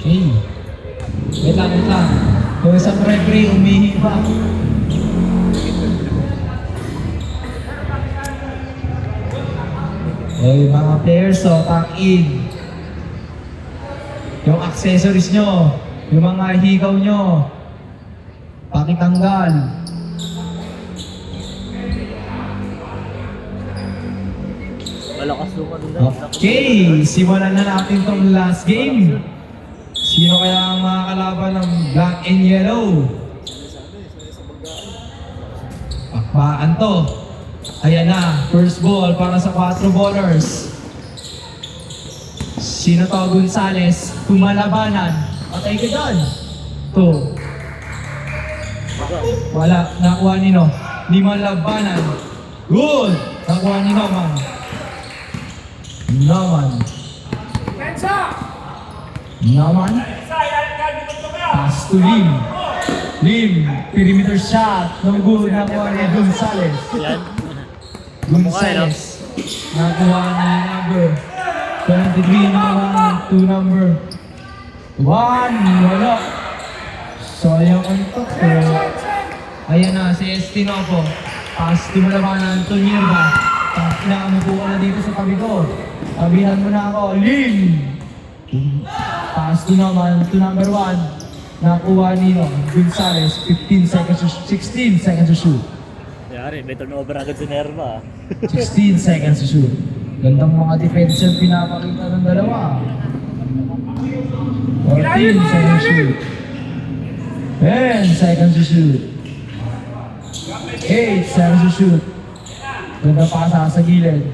Okay. Wait lang, wait lang. Kung isang referee umihi pa. Okay, mga players, so pack in. Yung accessories nyo, yung mga higaw nyo, pakitanggal. Malakas yung ano na. Okay, simulan na natin tong last game. Sino kaya ang mga kalaban ng black and yellow? Pakbaan to. Ayan na, first ball para sa 4 ballers. Sino to? Gonzales, tumalabanan. Patay ka dyan. To. Wala, nakuha ni No. Limang labanan. Good! Nakuha ni Noman. Noman. Noman. Pass to Lim. Lim, perimeter shot. No good, nakuha ni Gonzales. Yan. Gonzales. Nakuha ni number 23 naman, 2 number 1. Wala. Sayang ang takbo. Ayan na, si Estinopo. Pass to malabanan, Tonyerba. Inamupo ka na dito sa tabi ko. Tabihan mo na ako, Lim. Pass to naman, to number 1. Nakuha ni Gonzales, 16 seconds to shoot. Yari, may turnover agad si Nerva. 16 seconds to shoot. Gandang mga defensive pinapakita ng dalawa. 14 seconds to shoot. 10 seconds to shoot. 8 seconds to shoot. Ganda pasa sa gilid.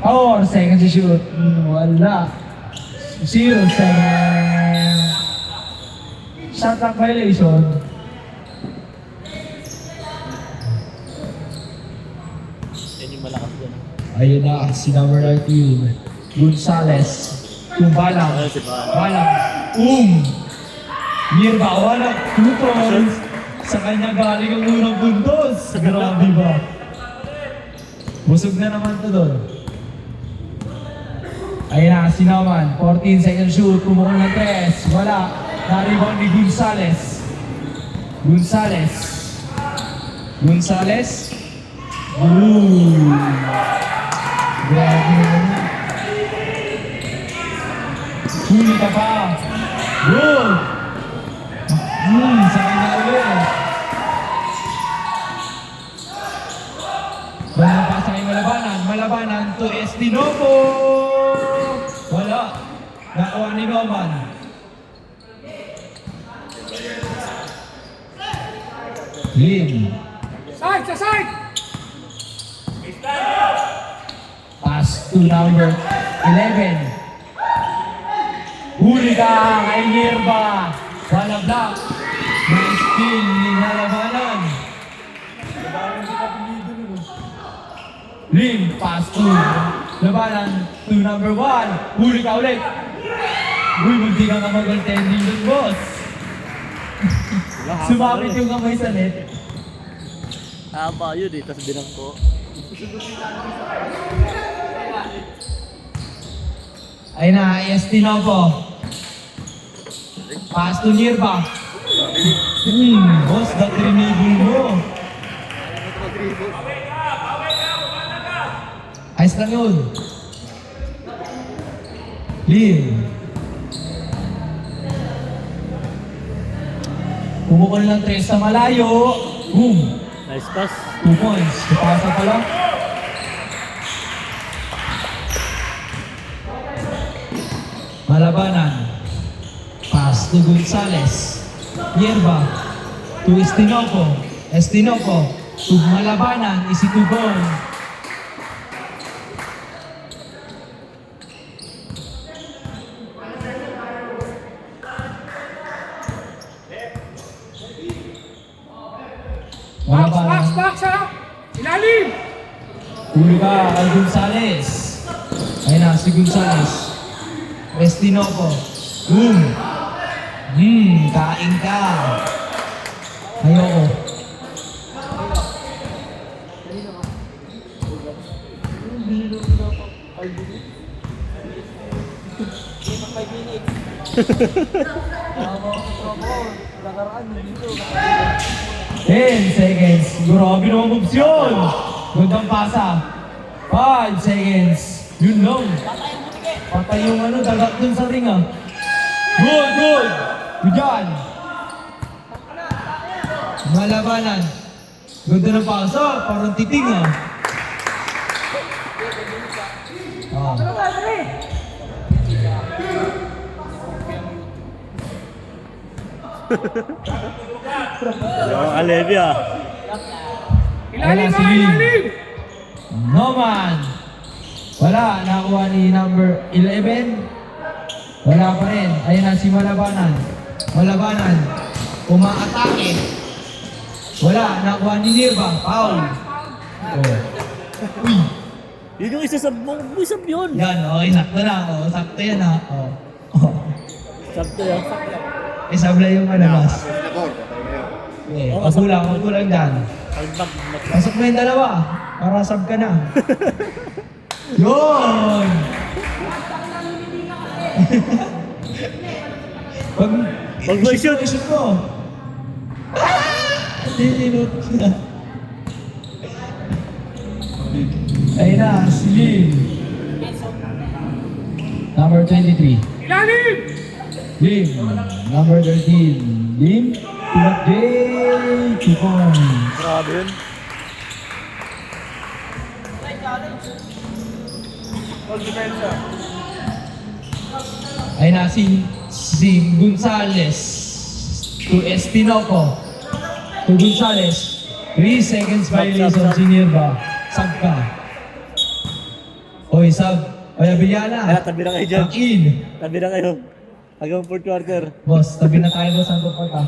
4 seconds to shoot. Wala. 0 seconds. Shot clock violation. Yan yung malakas dyan. Ayun na, si number 19, Gonzales. Yung balang. Ayun si Balang. Balang. Mirba, wala. 2 points. Sa kanya galing ang unang puntos. Grabe ba? Busog na naman to doon. Ayun na, si Nauman. 14 second shoot. Pumukul ng 3. Wala. Na-rebound ni Gonzales. Gonzales. Gonzales. Ooh. Grabe naman. Huli ka pa. Good. Sa kanya ulit. Wala pa sa kanyang malabanan. Malabanan to Estinopo. Wala. Nakuha ni Noman. Lim. Side, sa side! Pass to number 11. Huli ka kay Nirba. Wala block. Nice steal ni Nalabanan. Lim, pass to Labanan to number 1. Huli ka ulit. Uy, munti ka nga mag-altending dun, boss. Sumapit yung kamay sa net. Tama yun eh, tapos binangko. Ayun na, Estinopo. Pass to Nirba. Boss, that remigil mo. Ayos lang yun. Lim. Pumukul ng 3 sa malayo. Boom. Nice pass. 2 points. Kupasa pa lang. Malabanan. Pass to Gonzales. Yerba. To Estinopo. Estinopo. To Malabanan. Isitubon. Malabanan. Box, ha? Ilalim! Huli ka kay Gonzales. Ayun na, si Gonzales. Estinopo. Boom. Kain ka. Ayoko. Ten seconds. Grabe naman moves yun. Gandang pasa. 5 seconds. Yun lang. Patay yung ano, dagat dun sa ring ah. Good, good. Good yan. Malabanan. Ganda ng pasa. Parang titing ah. Oh. Yung Alevi ah. Ilalim Wala ba? si Lin. Ilalim! No man. Wala. Nakuha ni number 11. Wala pa rin. Ayun na si Malabanan. Malabanan. Umaatake. Wala. Nakuha ni Nirva. Foul. Oh. Uy. Yun yung isa sa isang yun. Yan. Okay. Sakto na. Oh, sakto yan ha. Oh. Oh. Sakto yan. Isabla yung malabas. Okay. Pagkulang dyan. Pasok mo yung dalawa. Para sab ka na. Yun! Pag may shoot. shoot mo. Tinilot na. Ayun na, si Lim. Number 23. Ilalim! Lim. Number 13. Lim. Tulad J. 2 points. Grabe yun. Ay na si Gonzales to Espinoco to Gonzales 3 seconds violation si Nirva sub ka oy sub oy Abiliana Kaya tabi na kayo dyan. back in Tabi na kayo. Hanggang 4th quarter. boss tabi na tayo boss ang tupag ka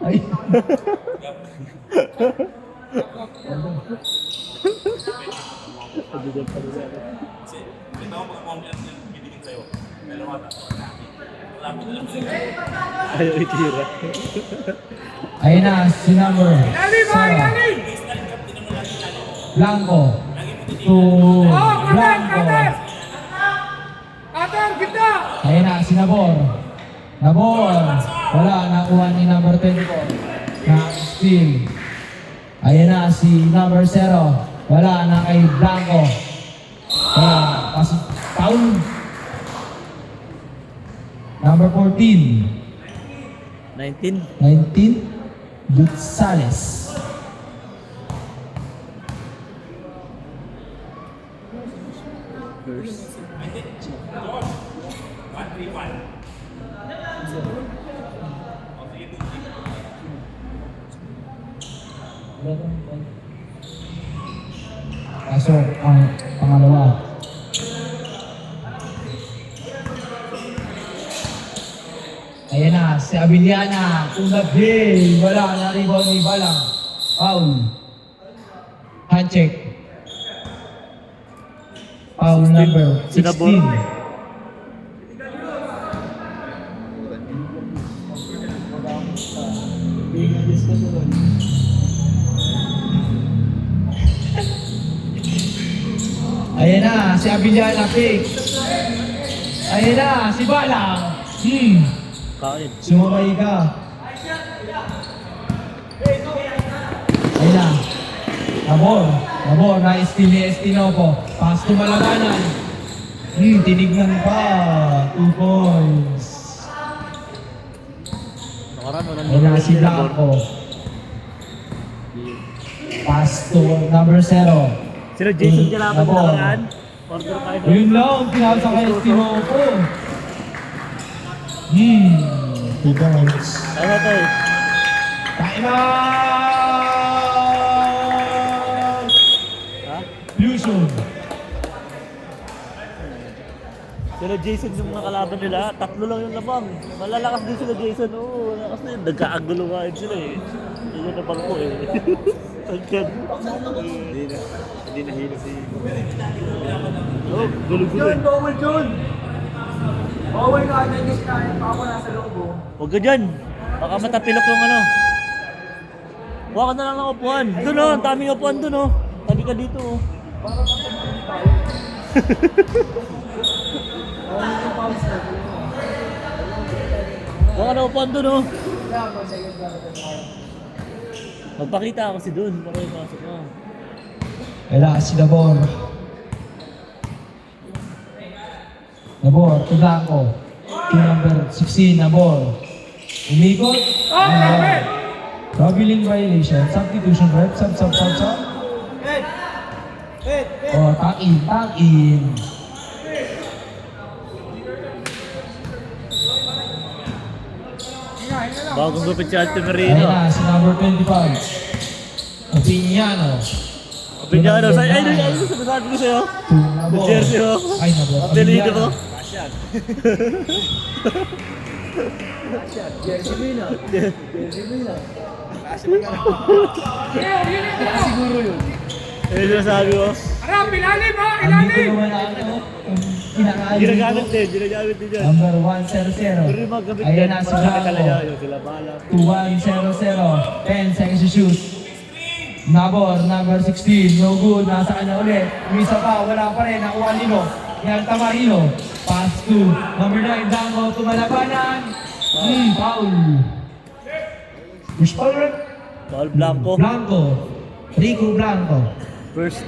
ay Tabi dyan pa rin. Ayaw itira. ayun na si number Ilalim ba? Sarah Ilalim! Blanco to Oh, kanan! Blanco Kanan! Kanan! Gitna! ayun na si Nabor wala nakuha ni number 24 na steal ayun na si number 0 wala na kay Blanco wala kasi foul number 14 19. 19 Gonzales First. pasok ang pangalawa ayan na si Abiliana tulad din wala na rebound ni Balang foul handshake foul number 16 Sinabor. ayan na si Abiliana pick ayan na si Balang Kain. sumabay ka ayan na Nabor na-steal ni Espinoco pass to Malabanan tinignan pa 2 points Nakaraan, walang ayan na si Blanco pass to number 0 Sino Jason Jalapa na Nabor. nakaraan? Order kayo. yun lang pinasa kay Espinoco 2 points Ano to eh? time out Ha? Lucian Sino Jason yung mga kalaban nila? Tatlo lang yung labang. Malalakas din sila Jason. Oo, lakas na yun. Nagkaagulo nga yun sila eh. Yun yung nabang ko eh. Tagkan. Hindi nahilo si... Oh, gulo-gulo eh. Bawal John! Bawal ka! Nagis ka! Ako nasa loob oh. Huwag ka dyan. Baka matapilok yung ano. Huwag ka na lang ng upuan. Doon oh, ang daming upuan doon oh. Tabi ka dito oh. Baka naupuan doon, oh. Magpakita ako si doon. Baka yung pasok mo. Wala, si Dabor. Dabor, to Blanco. Team number 16, Dabor. Umikot. Robbie Lane violation. Substitution rep. Sub. Oh, tag in. Bagong gupit si Alto Ayan Marino. na, si number 25. Opiniano. Pinyano, ay, sinasabi ko sa'yo. To Nabor. Jersey mo. Ay, Nabor. Apelido mo. Jersey Mina. Siguro yun. Ayun sinasabi ko. Harap, ilalim ha! Andito naman ang pinakaayos Ginagamit dito. din, ginagamit din yan. Number Pero 100. yung mga gamit Ayan yan, na si marami talaga Blanco. yun. Sila bahala. 2100. 10 seconds to shoot. Nabor, number 16. No good. Nasa kanya ulit. Yung isa pa, wala pa rin. Nakuha nino. Yan, Tamarino. Pass to number 9. Blanco, tumalabanan. Foul. Push foul. Paul Blanco. Blanco. Rico Blanco. First.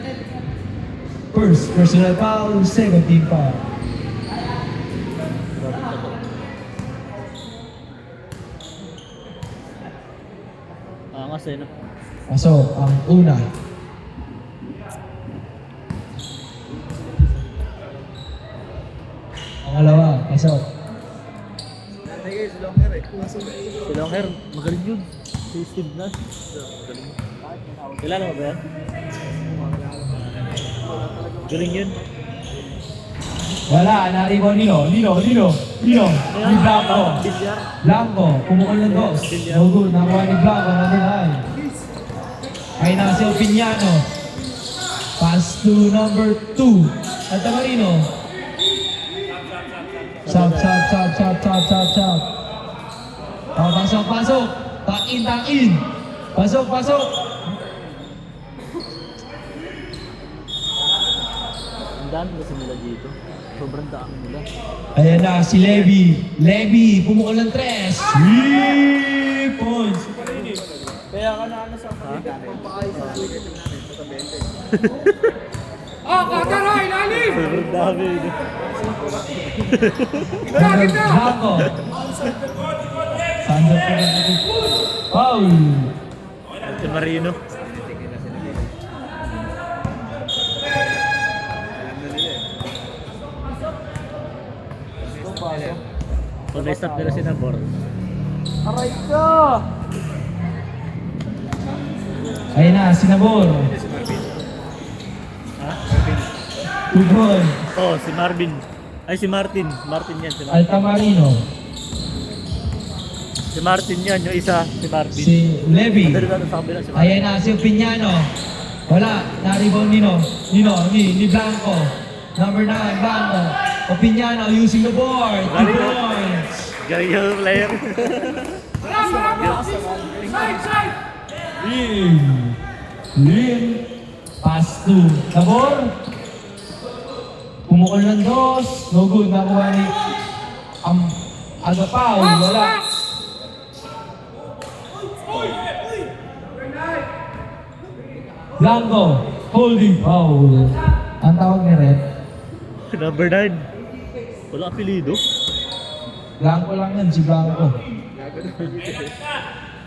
First, personal foul. Second team foul. Angas eh, no? Pasok ang una. Pangalawa, pasok. Si Longhair, magaling yun. Si Steve Nash. Galing. Kilala mo ba yan? Galing yun. Wala, naribo Nino. Ni Blanco. Bilyar. Blanco, pumukol ng dos. No good, nakuha ni Blanco, number 9. Ay na si Opiniano. Pass to number 2. At Tamarino. Sub. Oh, pasok. Tang in. Pasok. Ang dami kasi nila dito. Sobrang dami nila. Ayan na, si Levy, pumukol ng 3. 3 points. Kaya ka na ano sa Ha? Katara, ilalim! Sobrang dami. Blanco. Sander po na dito. Foul. Si Marino. So, na-stop nila si Nabor. Aray ka! Ayan na, si Nabor. Ha? 2 points. Oh, si Marvin. Ay, si Martin. Martin yan. Si Martin, Altamarino. si Martin yan. Yung isa, si Marvin. Si Levy. Pero dito sa kabila, si Martin. Ayan na, si Opiniano. Wala, na-rebound ni Blanco. Number 9, Blanco. Opiniano using the board. 2 Galing, no? points. Galing yung player. Side! Lim. Pass to Nabor. Pumukol ng dos. No good. Nakuha ni Agapao. Wala. Blanco. Holding foul. Ang tawag ni Red. Number 9. Wala apelido. Blanco lang yan. Si Blanco.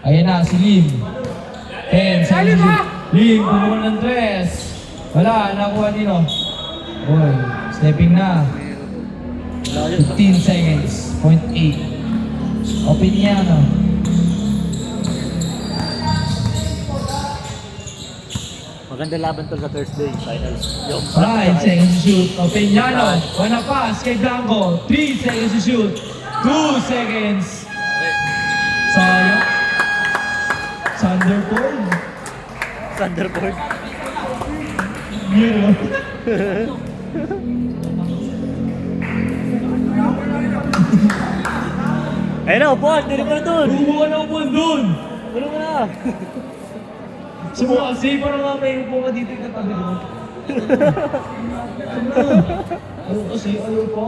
Ayan na. Si Lim. 10 seconds. Lim. Pumukol ng tres. Wala. Nakuha nino. Boy. Stepping na. Wala yun. 15 seconds. 0.8. Opiniano. Maganda laban to sa Thursday finals. Yung 5 seconds to shoot. Opiniano. Wanna pass kay Blanco. 3 seconds to shoot. 2 seconds. Sayang. Thunderbolt. Thunderbolt. Yun. Ayun na, upuan. Dili mo na dun. Bumuha na upuan doon. Dili mo na. Sumuha. Safe para nga may upo ka dito yung katabi mo. Ano kasi? Ayaw pa.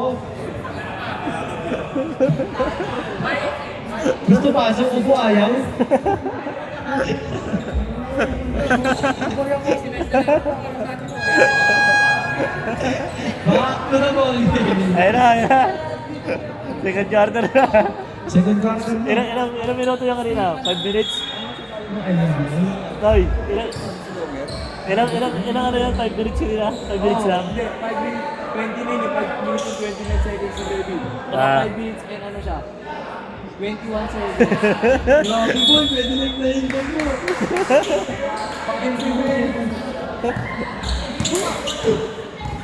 Gusto pasok, upo ayaw. Baka ko na po. Ayun na, ayun na. Second quarter na. Second quarter na. Ilang minuto yung kanina? 5 minutes? Ayun. Toy, ilang ano yan? 5 minutes kanina? 5 minutes lang? Hindi, 5 minutes, 20 minutes, 5 minutes and 29 seconds si Baby. Ah. 5 minutes and ano siya? 21 seconds. Grabe boy, pwede lang na yung mo.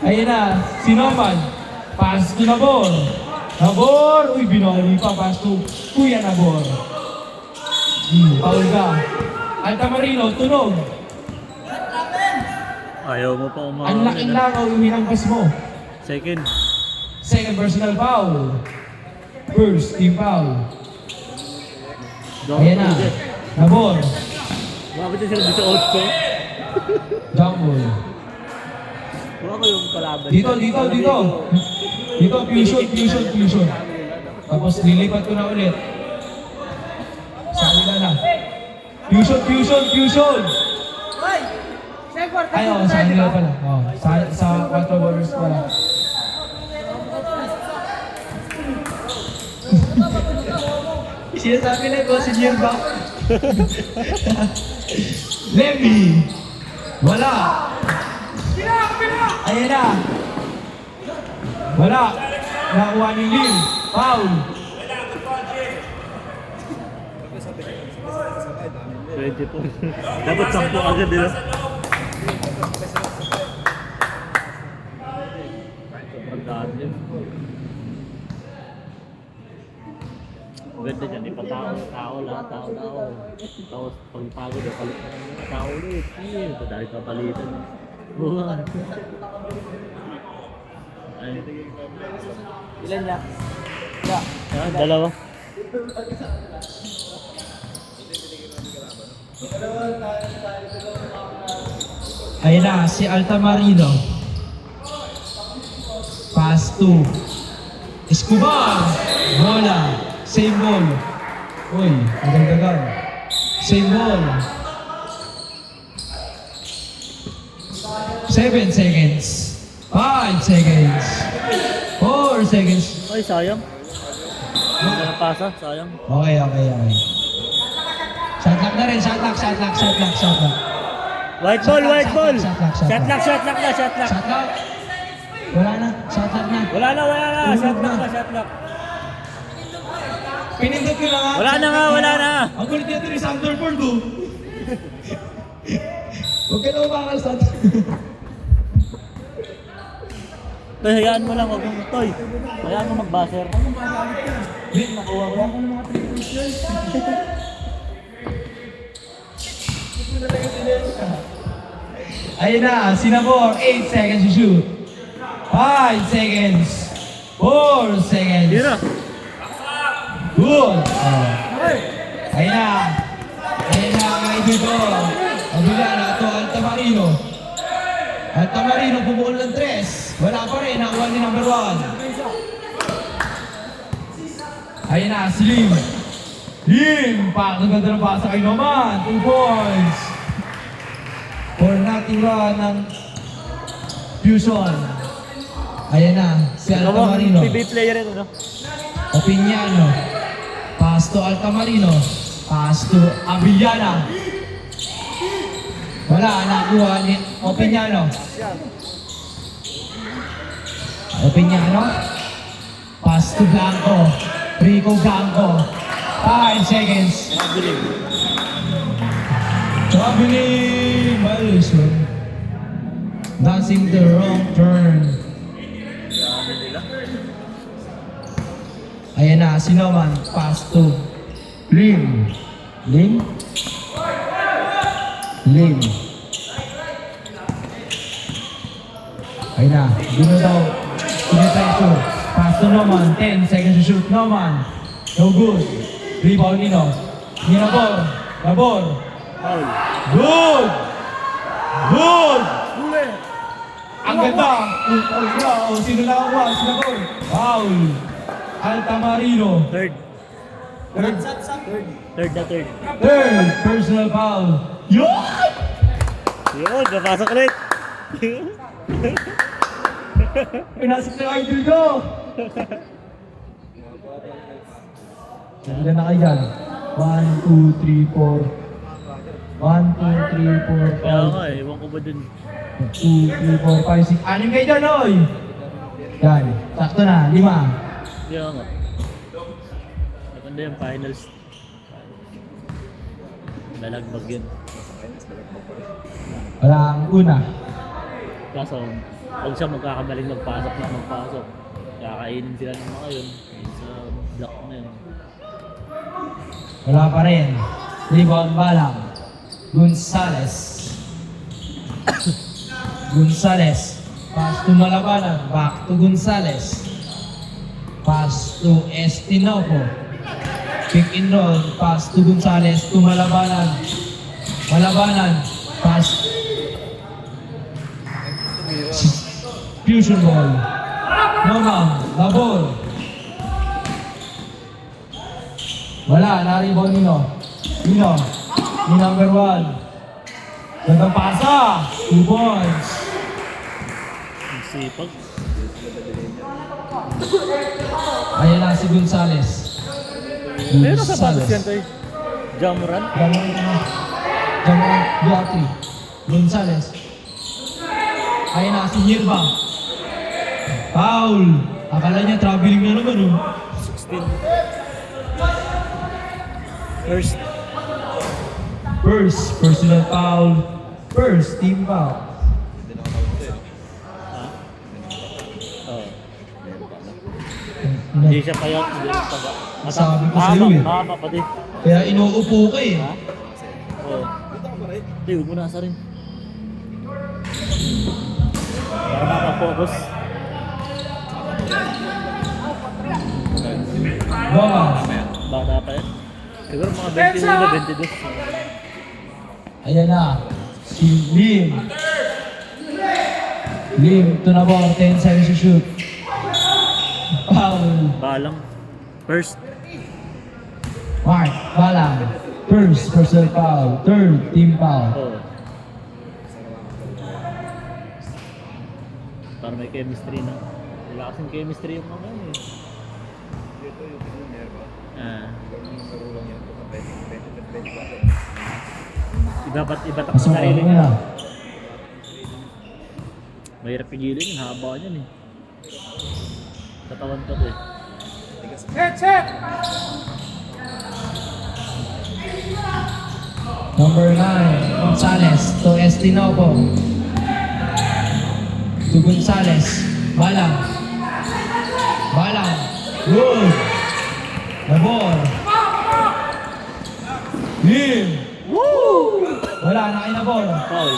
Ayun na, si Norman. Pass to Nabor. Nabor! Uy, binali pa. Pass to Kuya Nabor. Paul ka. Altamarino, tunog. Ayaw mo pa umama. Ang laking langaw yung hinampas mo. Second. Second personal foul. First team foul. Ayan na. Nabor. Bakit yung sila dito 8? Jump ball. Baka ko yung kalaban. Dito. Dito, fusion. Tapos lilipat ko na ulit. Sa kanila na. Fusion! Hoy! Second, Ay, sa kanila pala. Oh, sa Quattro Warriors pala. Sinasabi na ko, senior ba? Levy! Wala! Ayan na! Wala! Nakuha ni Lim. Foul! 20 po. Dapat 10 agad nila. Pagdaan. Ganda dyan, tao lahat. Tapos pagpagod, palit na ng tao ulit. Dahil kapalitan. Buwan. Ilan niya? Dalawa. Ayun na, si Altamarino. Pass to Escobar. Bola. Same ball. Uy, agad-agad. Same ball. 7 seconds. 5 seconds. 4 seconds. Ay, sayang. Hindi na pasa, sayang. Okay. Shot lock na rin. Shot lock. White ball! Shot lock. Shot lock. Shot lock. Wala na. Shot lock na. Wala na. Tulog na. Shot lock. Pinindot ko na nga. Wala na. Ang kulit nito ni Sanderford oh. Huwag ka na umakalsat. Toy, hayaan mo lang, huwag mong toy. Hayaan mo mag-buzzer. Wait, nakuha ko. Ayun na, Sinabor, 8 seconds to shoot. 5 seconds. 4 seconds. Hindi na. Good. Ayun na. Mga dito. Kabila na ito, Altamarino, bubukol ng 3. Wala pa rin, nakuha ni number 1. Ayun na, si Lim. Pakaganda ng basa kay Noman. 2 points. For nothing run ng Fusion. Ayan na, si Altamarino. PBA player ito, no? Opiniano. Pass to Altamarino. Pass to Avillana. Wala, nakuha ni Opiniano. Pass to Blanco. Rico Blanco. 5 seconds. Traveling violation. Dancing the wrong turn. Ayan na, si Noman. Pass to Lim. Ayun na, dito daw. Pinipressure. Pass to Noman. 10 seconds to shoot. Noman. No good. Rebound Nino. Nabor. Foul. Good! Ang ganda! Sino na ako? Sinabor. Foul. Altamarino. Third. Third. Third na third. Third, personal foul. Yun! Yun, napasok ulit. Pinasok na yung idol ko! Ilan na kayo dyan? 1, 2, 3, 4. 1, 2, 3, 4, 5. Kaya nga eh, ewan ko ba dun. 2, 3, 4, 5, 6. Anim kayo dyan, oy! Yan, sakto na, 5. Kaya nga. Maganda yung finals. Balagbag yun. Walang una. Kaso, huwag siya magkakamaling magpasok na magpasok. Kakainin sila ng mga yun. Yun sa block na yun. Wala pa rin. Rebound balang. Gonzales. Gonzales. Pass to Malabanan. Back to Gonzales. Pass to Estinopo. Pick and roll. Pass to Gonzales to Malabanan. Malabanan. Pass. Fusion ball. Nomang. Labor. Wala. Na-rebound Nino. Nino. Ni number 1. Gandang pasa. 2 points. Ang sipag. Ayan na si Gonzales. Pero sa batas yan tayo. Jamuran. Jamuran. Beatri. Gonzales. Ayan na si Nirva. Foul. Akala niya traveling na naman oh. 16. First. First, personal foul. First, team foul. Oh. Hindi siya payat. Hindi siya taga. Sabi ko sa'yo eh. Tama pati. Kaya inuupo ka eh. Ha? Oo. Hindi, huwag mo nasa rin. Para makapokus. Baba. Bata pa yan. Siguro mga 21 na 22. Ayan na. Si Lim. Lim, to na ball. 10 seconds to shoot. Foul. Balang. First. Mark, Balang. First, personal foul. Third, team foul. Oo. Para may chemistry na. Wala kasing chemistry yung mga yun eh. Iba tak Pasok sa sarili ako niya. na. Mahirap pigilin yung haba niyan eh. Katawan to eh. Number 9, Gonzales to Estinopo. To Gonzales. Balang. Balang. Good. Labor. Lim. Woo! Wala na kayo na ball. Foul.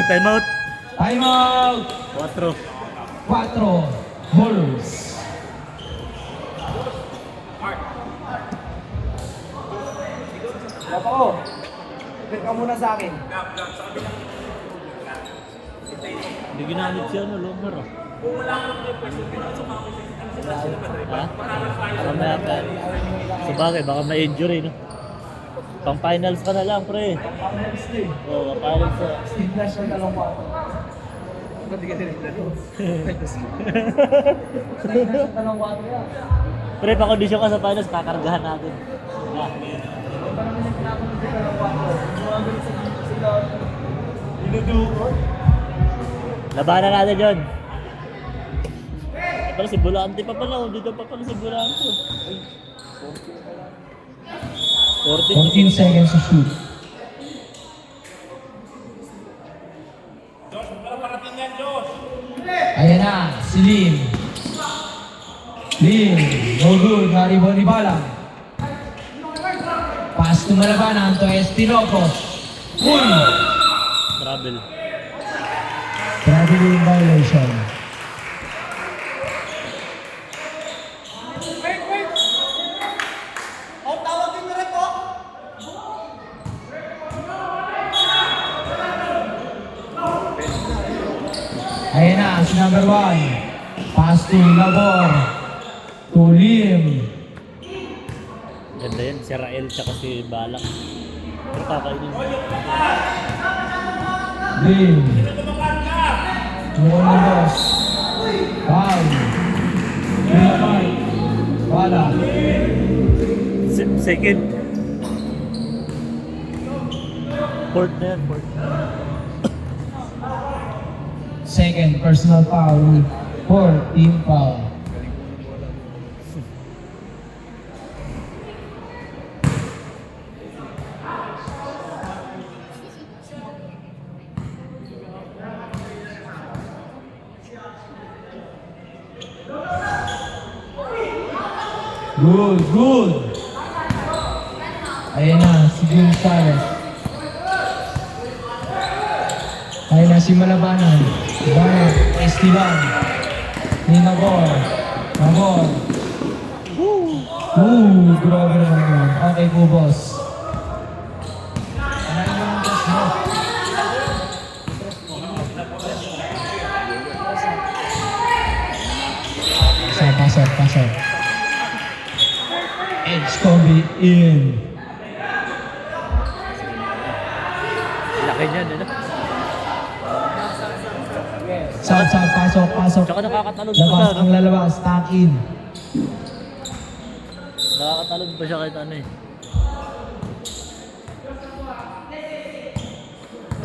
Time out. Time out. 4. 4. Bulls. Dapat ko. Bigyan ka muna sa akin. Hindi ginamit siya no, Lomer ah. Ha? Mamaya pa. Sabagay, baka ma-injury no. Pang finals ka na lang pre. Oo, finals ka. Steve Nash ang talong ko. Ba't di ka din ito? Steve Nash ang talong ko yan. Pre, pa-condition ka sa finals, kakargahan natin. Ah. Labanan natin yun. Pala si Bulante pa pala, dito pa pala si Bulante. 14 seconds to shoot. Ayan na, si Lim. Lim, no good, na-rebound ni Balang. Pass to Malabanan to Estinopo. Uy! Travel. Traveling violation. Ayan na, si number 1. Pass to Labor. to Lim. Ganda yan, si Rael tsaka si Balak. Pero kakainin mo. Lim. Mukhang ng dos. Foul. Limamay. Bala. Second. Fourth na yan, fourth. Second personal foul. Fourth team foul. Good, good. Ayan na, si Gonzales. Ayan na si Malabanan. Bayan, Estiban. Ni Nagor. Nagor. Grabe naman yun. Okay po, boss. Ano yung boss mo? Pasok. Edge combi in. Laki niyan, ano? Pasok. Tsaka nakakatalon pa Labas siya, ang no? lalabas. Tag in. Nakakatalon pa siya kahit ano eh.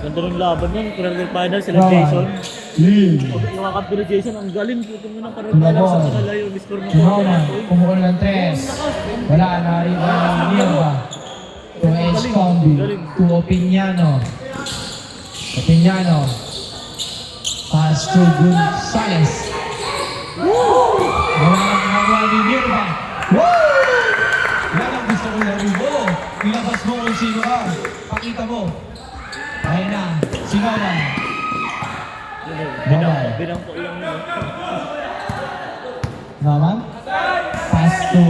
Ganda ng laban yan, quarter final sila Jason. Lim. Yung kakampi ni Jason, ang galing. Puto mo ng quarter final sa kanalayo. Miss-score ng Tumama. 4 Pumukul ng 3. Wala na rin ng Nirva. To Edge combi. To Opiniano. Pass to Gonzales. Wala na nagawa ni Nirva. Yan ang gusto ko laro mo. Ilabas mo kung sino ka. Pakita mo. Ayun na. Sino ba? Binang ko lang yun. Naman? Pass to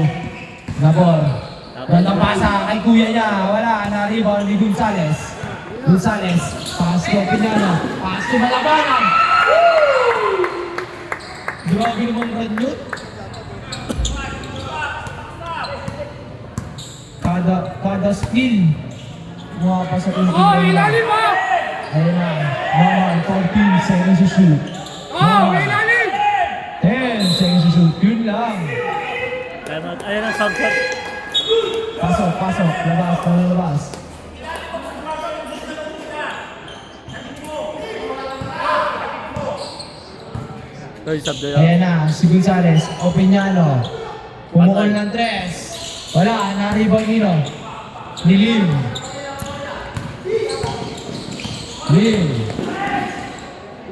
Gabor. Gandang pasa kay kuya niya. Wala na rebound ni Gonzales. Pass to Pinano. Pass to Malabanan. Grabe namang ranyot. Kada skill. Mukapasok yung ilalim mo! Ayun na. Naman, 14 seconds to shoot. Ilalim! 10 seconds to shoot. Yun lang. Ayan ang sub-shot. Pasok. Labas. Ay, sub na yan. Ayan na, si Gonzales. Opiniano. Pumukol ng 3. Wala, na-rebound nino. Ni Lim.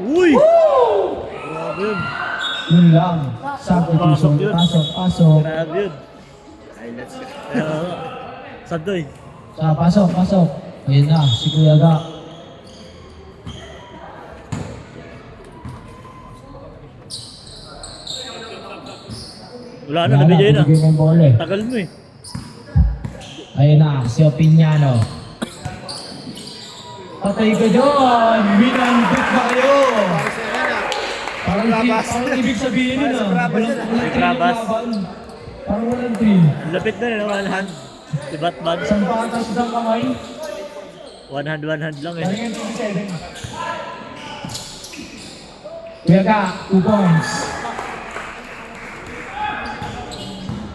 Uy! Grabe yun. Yun lang. Substitution. Pasok. Grabe yun. Sandoy. Pasok. Ayan na, si Kuya Ga. Wala na, nabigay na. Bigay mo yung bola eh. Tagal mo eh. Ayun na, si Opiniano. Patay ka dyan! Binanggit na kayo! Parang ibig sabihin yun ah. Walang Grabas. laban. Parang walang three. Lapit na rin, one hand. Si Batman. Isang patas, isang kamay. One hand lang eh. Parang yung 27. Kuya Ga, 2 points.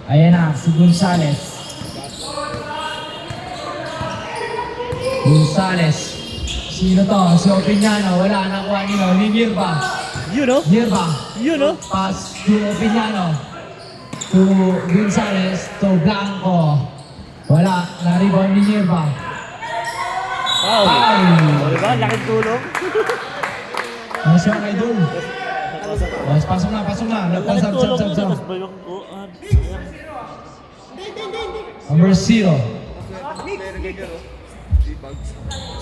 Ayan na, si Gonzales. Sino to? Si Opiniano. Wala, nakuha nyo. Ni Nirva. You know? Pass to Opiniano. To Gonzales. To Blanco. Wala, na-rebound ni Nirva. Wow. O diba? Laking tulong. Ano siya kayo doon? Pasok na. Laking tulong Sab. mo. Tapos ba yung kuhan? Number 0.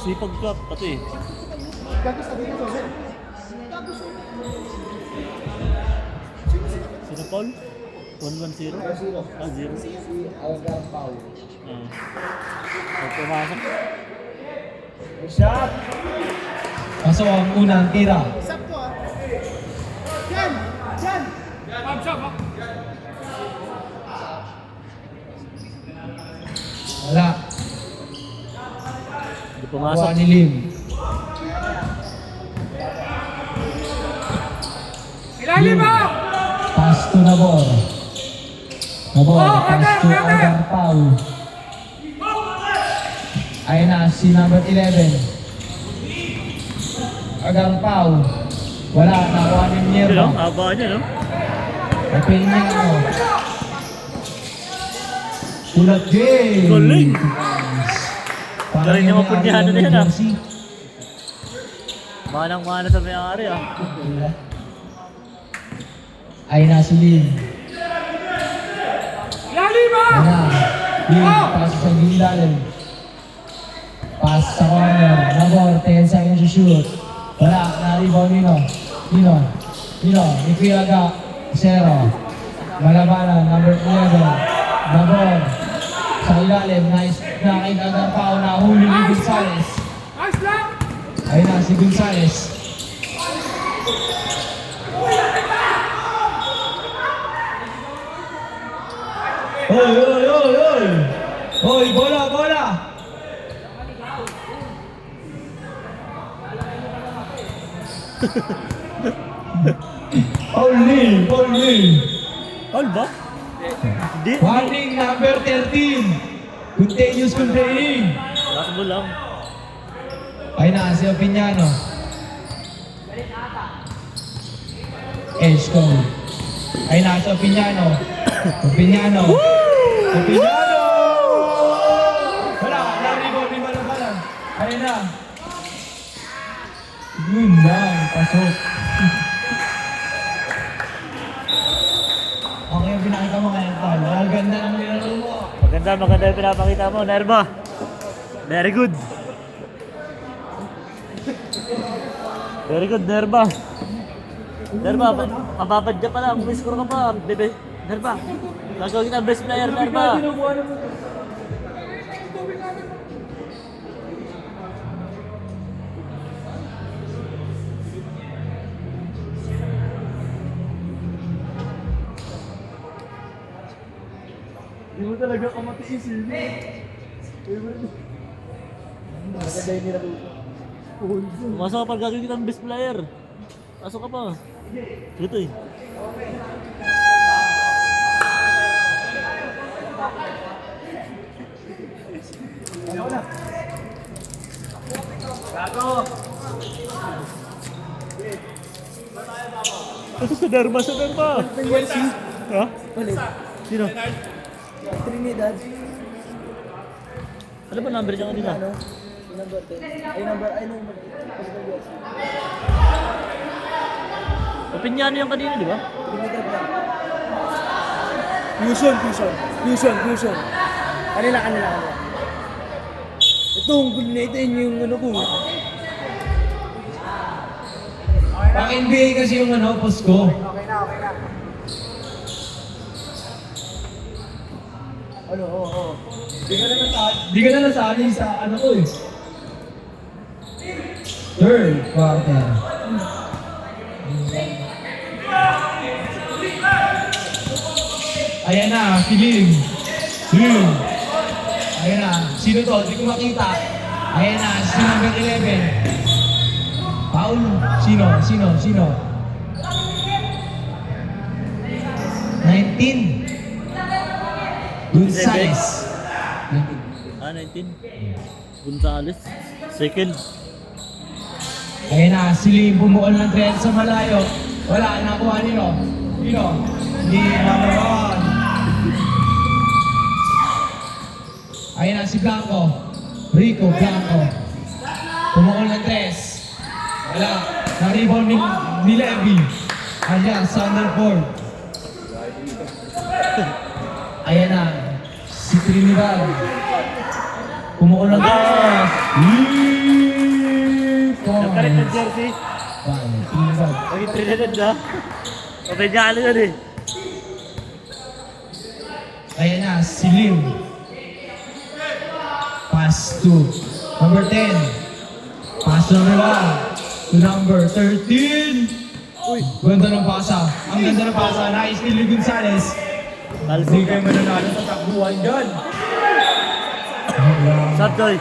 Sipag ka, pati. Sino Paul? 1-1-0? Ah, 0. Pumasok. Pasok ang unang tira. Wala. Hindi pumasok. Nakuha ni Lim. Ilalim mo! Pass to Nabor. Nabor, pass to Agarpao. Ayun na, si number 11. Agarpao. Wala, nakuha ni Yun, Mierda. no? Haba niya, no? Open niya ako. Ulat game. Galing. Parang Galing niya yung mapunyahan may-ari na yan, ng ah. jersey. Manang-mana sa may-ari, ah. Ay na si Lim. Ilalim mo! Ayun na. Lim, pass sa Gindalim. Pass sa corner. Nabor, 10 seconds to shoot. Wala, na-rebound Nino. Nino, Nikiaga, 0. Malabanan, number 11. Nabor, sa ilalim, nice na kay Agarpao na huli ni Gonzales. Nice lang! Ayun na, si Gonzales. Oy! Oy, bola! Only! All ba? Hindi. Warning number 13. Continuous complaining. Last ball lang. Ay na, si Opiniano. Edge code. Ay na, si Opiniano. Opiniano. Wala, na-rebound ni Malabanan. Ay na. Yun lang, pasok. Okay, yung pinakita mo ngayon, Paul. Ang ganda ng nilaro mo. Maganda yung pinapakita mo, Nerva. Very good. Very good, Nerva. Nerva, mababadya pa lang. May score ka pa. Bebe. Nerva, gagawin kita best player, Nerva. Hindi mo talaga kamatiis yun. Maganda yung nilaluto. Masok ka pa, gagawin kita best player. Pasok ka pa. Ito eh. Ito sa Nerva, Ha? Sino? Trinidad. Ano ba number niya kanina? Number 10. Ay, number. Opinyano yung kanina, di ba? Trinidad lang. Fusion. Kanila. Ito, ang gulo na ito yung ano ko. Pang NBA kasi yung ano, post ko. Okay na. Ano, oo. Di ka na nasali sa ano ko eh. Third quarter. Ayan na, si Lim. Ayan na, sino to? Di ko makita. Ayan na, si number 11. Paul, sino? 19. Gonzales. 19. Gonzales. Second. Ayan na, si Lim bumuol ng thread sa malayo. Wala, nakuha nino. Ni number 1. Ayan na, si Blanco. Rico Blanco. Bumuol ng tres. Wala, na-rebound ni Levy. Ayan, Thunderbolt. Ayan na, si Trinidad. Bumuol ng tres. Nagkalit ng jersey. Trinidad. Pagin Trinidad na. Opinyano yun eh. Ayan na, si Lim. Pass to number 10. Pass to number 1. To number 13. Ganda ng pasa. Ang ganda ng pasa. Nais-steal ni Gonzales. Hindi kayo mananalo sa takbuhan dyan. Shot, Joy.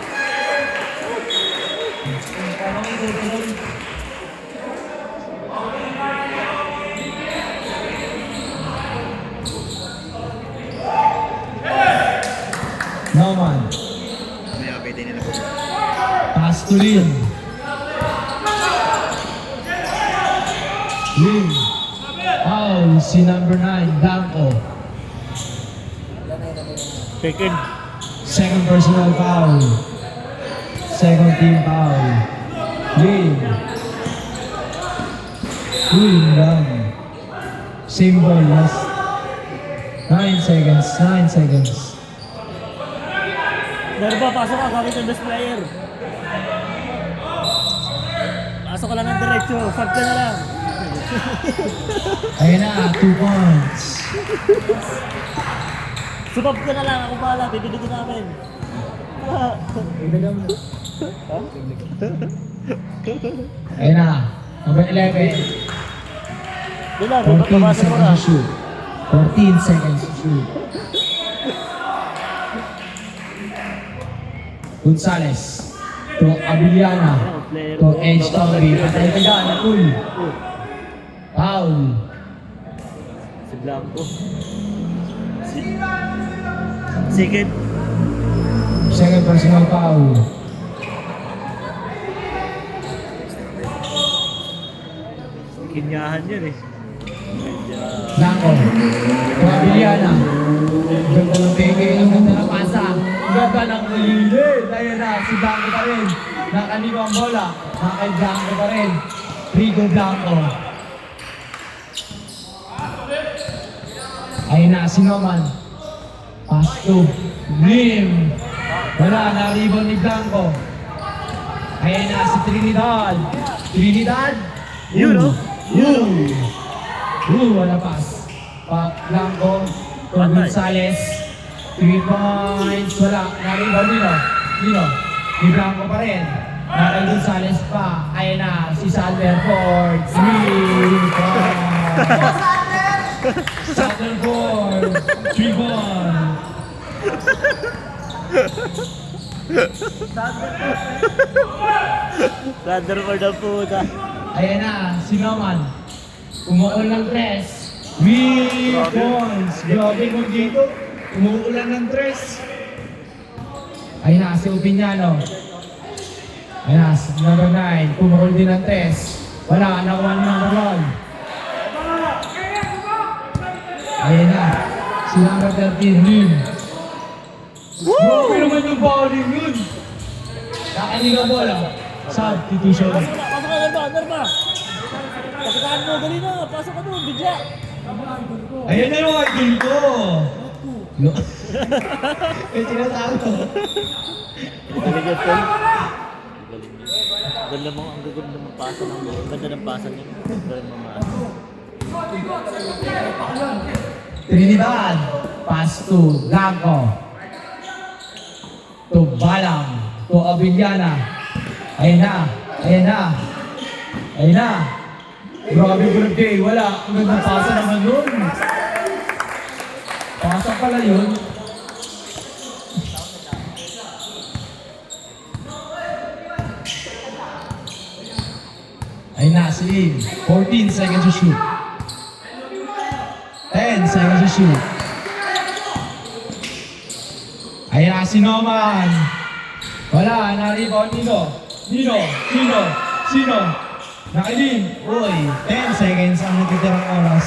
Naman. Pass to Lin. Lin. Foul si number 9, Blanco. Second. Second personal foul. Second team foul. Lin. Lin lang. Same ball, last 9 seconds, 9 seconds. Nerva, pasok ka gamit ang best player. Pasok ka lang ng diretso, sub ka na lang. Ayun na, 2 points. Subab ka na lang, ako bahala, bibili namin. Ayun na, number 11. Doon lang, 14 babasa mo na. seconds to shoot. 14 seconds to shoot. Gonzales to Abiliana to Edge Tommy. Patay ka dyan, Nakul. Foul. Si Blanco. Second. Second personal foul. Kinyahan yun eh. Blanco to Abiliana. Ganda ng peke, ang ganda ng pasa. Ang ganda ng ulilid. Ayun na, si Blanco pa rin. Nakaliwa ang bola. Nakay Blanco pa rin. Rigo Blanco. Ayun na, si Noman. Pass to Lim. Wala, na-rebound ni Blanco. Ayun na, si Trinidad. Trinidad. Yun, oh. Yun. Wala pass. Blanco. To Gonzales. 3 points. Wala, na-rebound Nino. Ni Blanco pa rin. Nakay Gonzales pa. Ayun na, si Salverford. 3 points. Salverford. 3 points. Thunder for the puta. Ayan na, si Noman. Umuulan ng tres. 3 points. Grabe mo dito. Umuulan ng tres. Ayan na, si Opiniano. Ayan na, si number 9. Pumukul din ng tres. Wala, nakuha ni number 1. Ayan na, si number 13, Lim. Grabe naman yung bowling yun. Nakalig ang bola. Substitution. Pasok ka, Nerva. Pakitaan mo, dali na. Pasok ka doon, bigla. Ayan na yung idol ko! No. Eh, sinasabi ko. Galing yan, Tol. Ganda mo, ang gaganda ng pasa ng mo. Ang ganda ng pasa niya. Galing mo maas. Trinidad. Pass to Blanco. To Balang. To Abiliana. Ayan na. Ayan na. Ayan na. Grabe birthday. Wala. Ang ganda pasa naman nun. Pasa pala yun. Ayun na, si Lim. 14 seconds to shoot. 10 seconds to shoot. Ayun na, si Noman. Wala, na-rebound Sino? Nakalim. Uy, 10 seconds ang natitirang oras.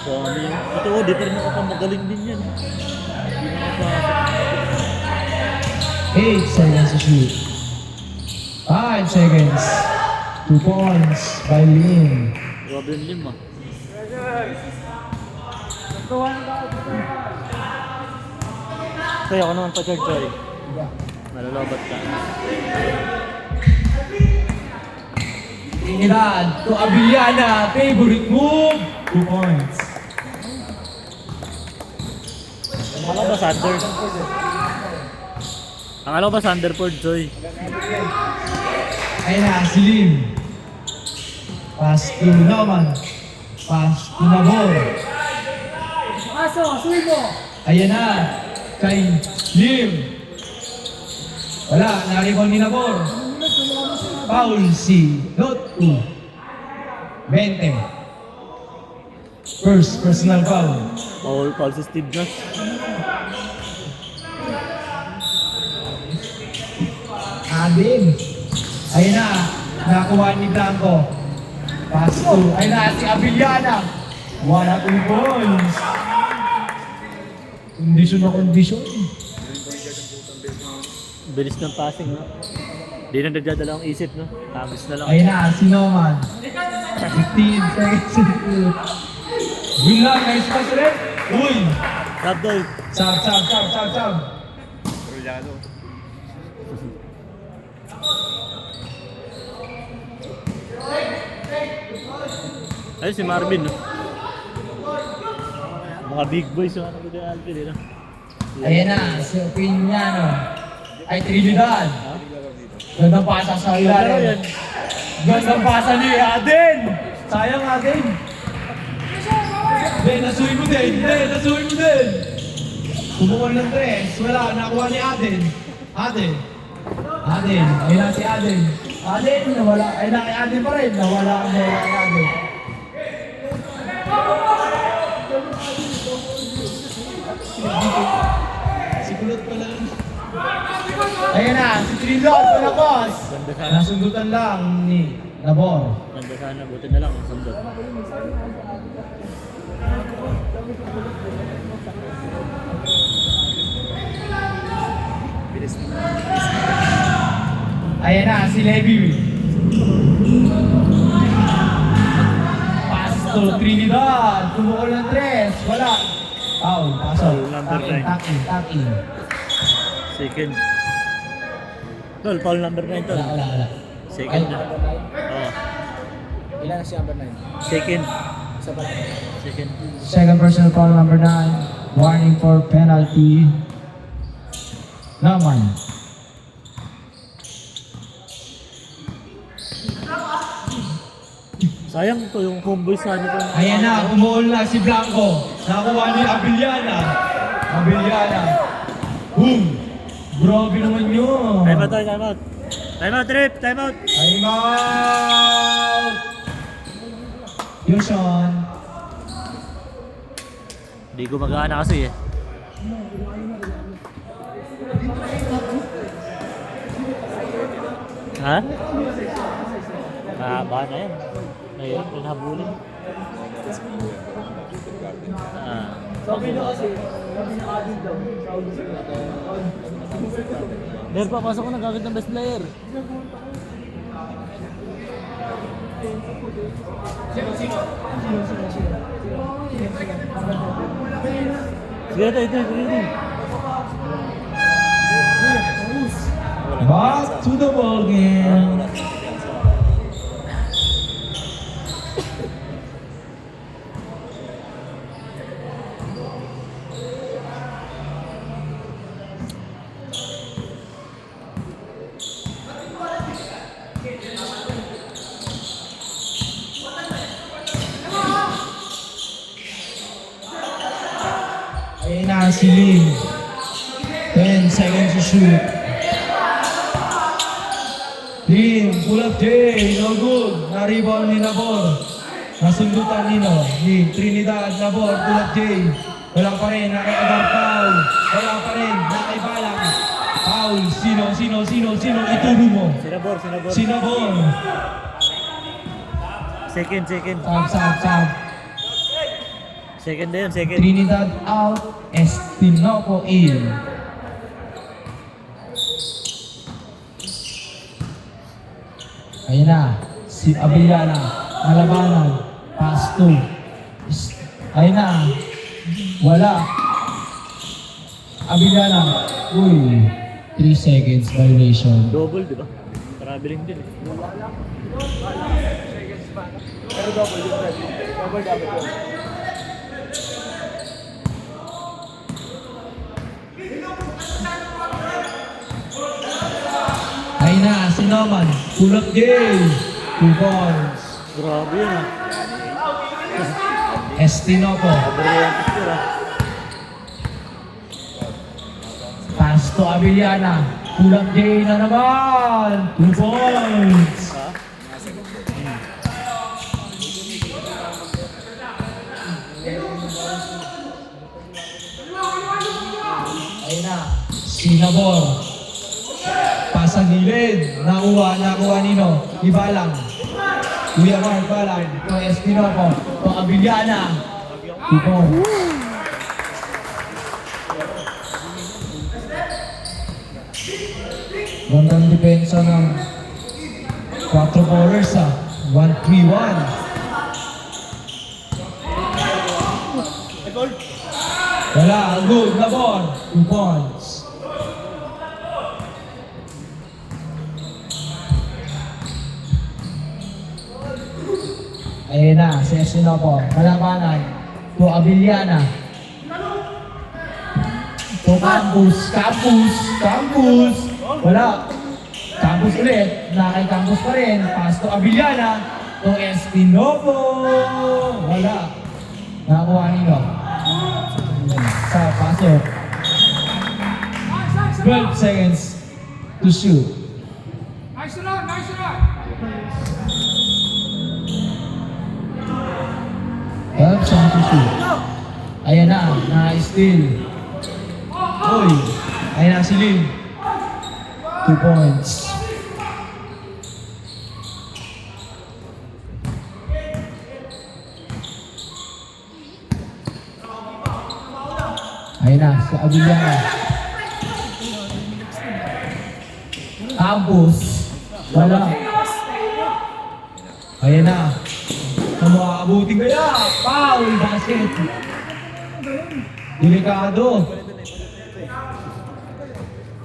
Dami yun. Totoo, di pa rin ako magaling din yan. Hindi nakapasok. 8 seconds to shoot. 5 seconds. 2 points by Lim. Grabe yung Lim ah. Kaya ako naman pa-charge, sorry. Malalobat ka. Trinidad to Abiliana. Favorite move. 2 points. Ano ba, Sander? Akala ko ba Thunderford, Joy? Ayun na, si Lim. Pass to Norman. Pass to Nabor. Aso, suwi mo! Ayan na, kay Lim. Wala, naribon ni Nabor. Foul si Lotu. 20. First personal foul. Foul si Steve Nash. Adin. Ayun na, nakuha ni Blanco. Pass to, ayun na, si Abiliana. Wala kong points. Kondisyon na kondisyon. Bilis ng passing, no? Di na nagdadala ang isip, no? Tagos na lang. Ayun na, si Noman. 15 seconds. Yun lang, nice pass ulit. Uy! Stop, Doy. Sab. Ayun si Marvin, no? Mga big boys yung ano ko din Alvin, no? Ayan na, si Opiniano. Ay, Trinidad. Gandang pasa sa ilalim. Gandang pasa ni Aden. Sayang Aden. Nasuhin mo din. Subukan ng 3. Wala, nakuha ni Aden. Aden. Ayun na si Aden. Aden, nawala. Ayun na kay Aden pa rin. Nawala ang bola kay Aden. Si Kulot pa lang. Ayun na, si Trinidad palakos. Ganda sana. Nasundutan lang ni Nabor. Ganda sana. Buti na lang ang sundot. Ayan na, si Levy. Pass to Trinidad. Tumukol ng 3. Wala. Foul, pasok. Foul, number 9. Takin. Second. Tol, foul number 9, tol. Wala. Second na. Oo. Ilan na si number 9? Second. Isa pa lang. Second. Second personal foul number 9. Warning for penalty. Naman. Sayang to yung homeboy sa ano to. Ayan na, umuol na si Blanco. Nakuha ni Abiliana. Boom! Grabe naman yun. Time out, time out. Time out, Trip. Time out. Time out! Yushan. Hindi ko mag-aana kasi eh. Ha? Mahaba na yan. Ngayon, pinahabulin. Sabi na kasi, sabi na Adin daw. Meron pa, pasok ko na gamit ng best player. Sige, ito. Back to the ball game. Ayun na si Lim. 10 seconds to shoot. Lim, pull up J, no good. Na-rebound ni Nabor. Nasundutan ni Trinidad, Nabor, pull up J. Wala pa rin, nakikadar foul. Wala pa rin, nakibalang. Foul, sino, ituro mo. Sinabor. Sinabor. Second. Sab. Second na yun, second. Trinidad out, Estinoco in. Ayun na, si Abiliana, nalabanan, pass to. Ayun na, wala. Abiliana, 3 seconds violation. Double, di ba? Traveling din eh. Pero double yung red. Double yun. naman. Pull up J. 2 points. Grabe yun ah. Estinopo. Grabe yung picture ah. Pass to Abiliana. Pull up J na naman. 2 points. Ha? Ayun na. Sinabor. Pasa gilid. Nakuha nino. Ibalang. Kuya Mark Balang. To Estinopo. To Abiliana. 2 points. Gandang depensa ng 4 bowlers 1-3-1. Wala, good na ball. 2 points. Ayun na, si Estinopo. Malabanan. To Abiliana. To Campus. Wala. Campus ulit. Na kay Campus pa rin. Pass to Abiliana. To Estinopo. Wala. Nakakuha nino. Sa pasok. 12 seconds to shoot. Nice run! 12 seconds to shoot. Ayan na-steal. Uy, ayan na si Lim. 2 points. Ayan na, si Abiliana. Campus. Wala. Ayan na. Makakabuting kaya. Foul basket. Delikado.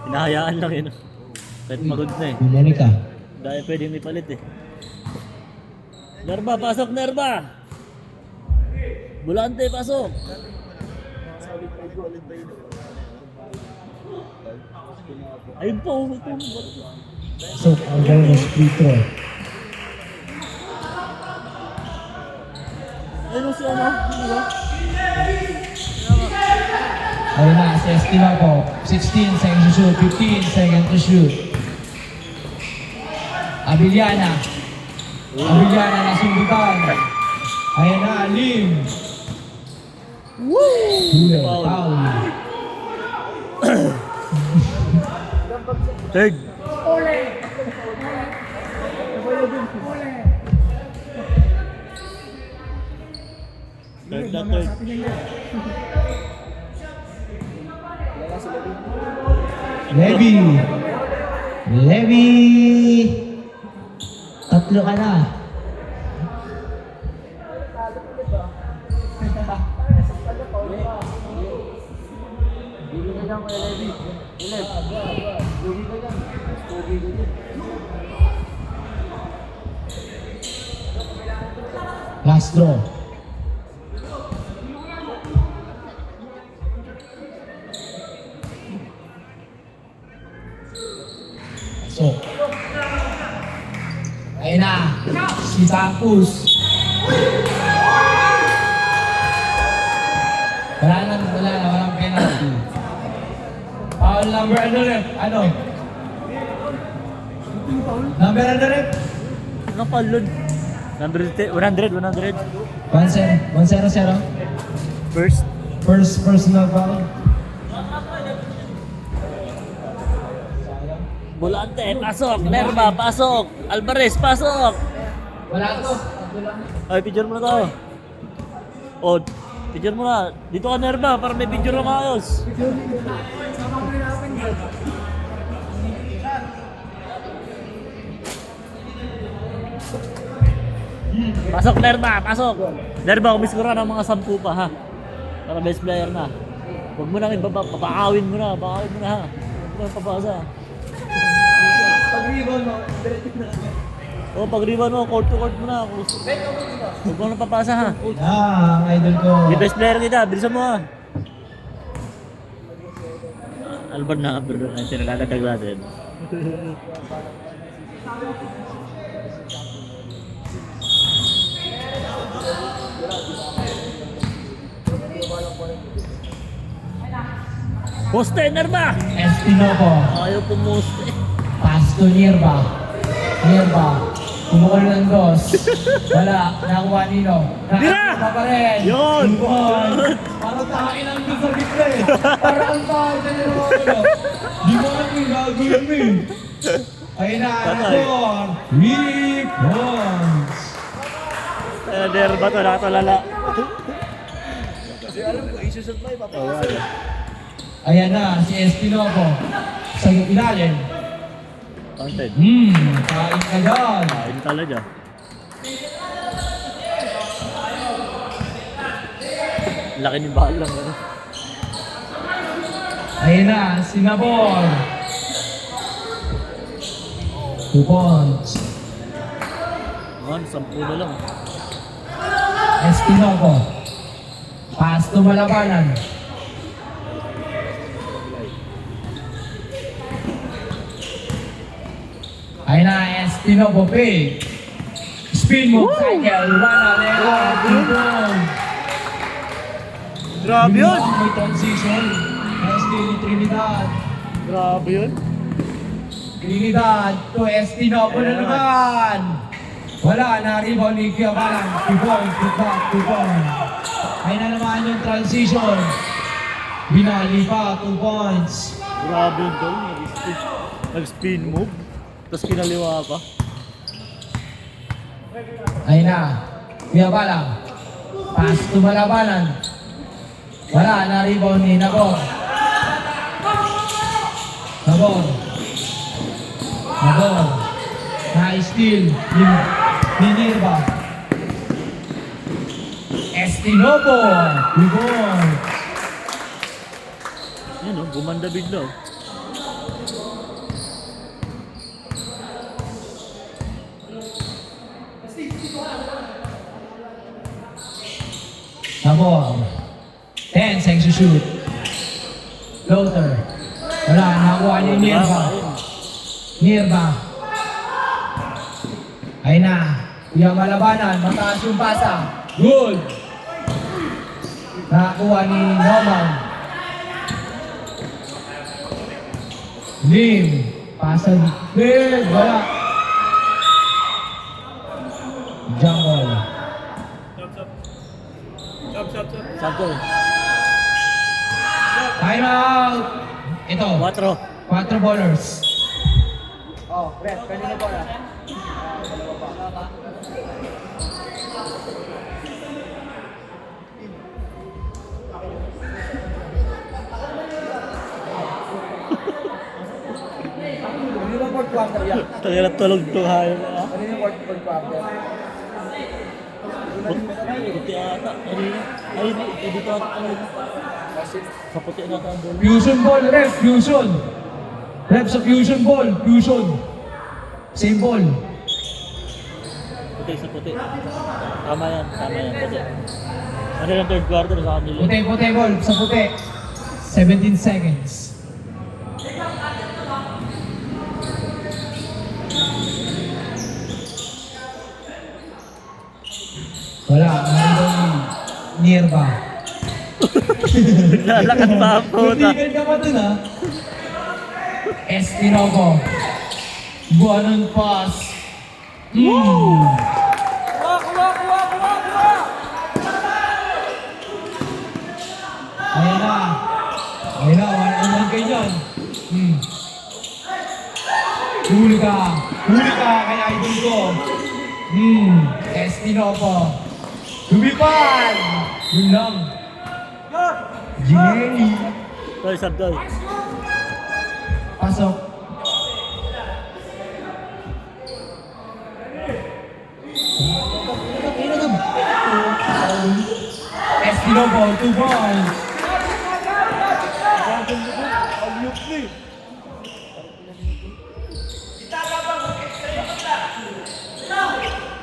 Hinahayaan lang yun. Kahit pagod na eh. Bumalik ka. Dahil pwedeng ipalit eh. Nerba, pasok Nerba! Bulante, pasok! Ayun po, ito. So, ang bonus free throw. Ayun si ano? Ano ba? Ayun na, si Estinopo. 16 seconds to shoot. 15 seconds to shoot. Abiliana. Abiliana nasundutan. Ayun na, Lim. Huli, foul. Third. Third na third. Levy. Tatlo ka na. Last draw. So, ayun na, si Campus. Walang penalty. Foul number ano rin? Ano? Number ano rin? Anong palun? 100. 1-0. First. First personal foul. Bulante, pasok. Nerba, pasok. Alvarez, pasok. Wala to. Ay, picture mo na to. O, picture mo na. Dito ka Nerba, para may picture na maayos. Pasok Nerba, pasok. Nerba, kumiskura ng mga 10 pa ha. Para best player na. Huwag mo nang papaawin mo na ha. Huwag mo nang papasa. Pag-rebound mo, diretso na agad. O, pag rebound mo, court to court mo na. Huwag mo nang papasa ha. Ang idol ko. Yung best player kita, bilisan mo ha. Albert na, Albert na, tinalaladag natin. Poste, Nerva! Espinopo. Ayaw pumuste. Pass to Nirba. Nirba. Kumukul ng dos. Wala. Nakuha nino. Tira! Nakakita pa rin. Yun! Yun! Parang takin lang doon sa gitna eh. Parang ang takin na nila. Di mo alam yung gagawin mo eh. Ayun na. Patay. Anton. Rick Bonds. Nerva to, nakatulala. Kasi alam ko, isusot mo, ipapakasal. Ayan na. Si Espinopo. Sa ilalim. Counted. Kain ka dyan. Kain talaga. Laki ni Balang. Ano? Ayun na. Sinabor. 2 points. Man, 10 na lang. Espinopo. Pass to Malabanan. Ayun na, Espinopo Pay. Spin move cycle. Wala lego. Grabe yun! May transition. ST ni Trinidad. Grabe yun! Trinidad to Espinopo na naman. Wala na, rebound ni Kiabalan. 2 points, 2 points. Ayun na naman yung transition. Binali pa, 2 points. Grabe yun tol. Nag-spin move. Tapos kinaliwa pa. Ayun na, Kiabalan. Pass to Malabanan. Wala na, rebound ni Nabor. Nabor. Na-steal ni Nirba. Espinopo. Rebound. Yan o, gumanda bigla. Oh. Nabor. 10 seconds to shoot. Floater. Wala, nakuha ni Nirba. Nirba. Ayun na. Yung Malabanan, mataas yung pasa. Good. Nakakuha ni Norman. Lim. Pasa. Good. Wala. Jungle. Santo. Time out. Ito. 4 ballers. Oh, Brett, kanina ba na? Kanina yung fourth quarter yan. Tagala tulog to hayo na. Kanina yung fourth quarter. Puti ata. Ay, dito ata. Sa puti na ata ang dulo. Fusion ball, ref. Fusion. Ref sa fusion ball. Fusion. Same ball. Puti sa puti. Tama yan, puti. Ano yung third quarter sa kanila? Puti ball. Sa puti. 17 seconds. Wala. Nandun ni Nirba. Naglalakad pa ang puta. Tutigan ka pa dun ha. Espinopo. Buwanan pass. Kuha! Ayan na. 1-on-1 kayo dyan. Huli ka kay idol ko. Espinopo. Lumipad! Yun lang. Jenny. Toy, sab toy. Pasok. Espinopo, 2 points.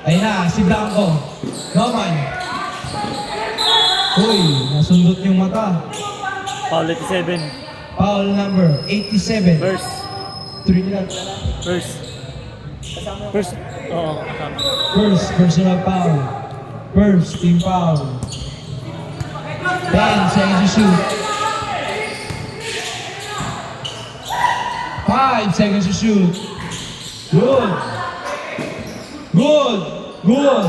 Ayun na, si Blanco. Norman. Uy, nasundot yung mata. Foul 87. Foul number 87. First. Trinidad. First. First, oo, kasama. First personal foul. First team foul. 10 seconds to shoot. 5 seconds to shoot. Good. Good. Good.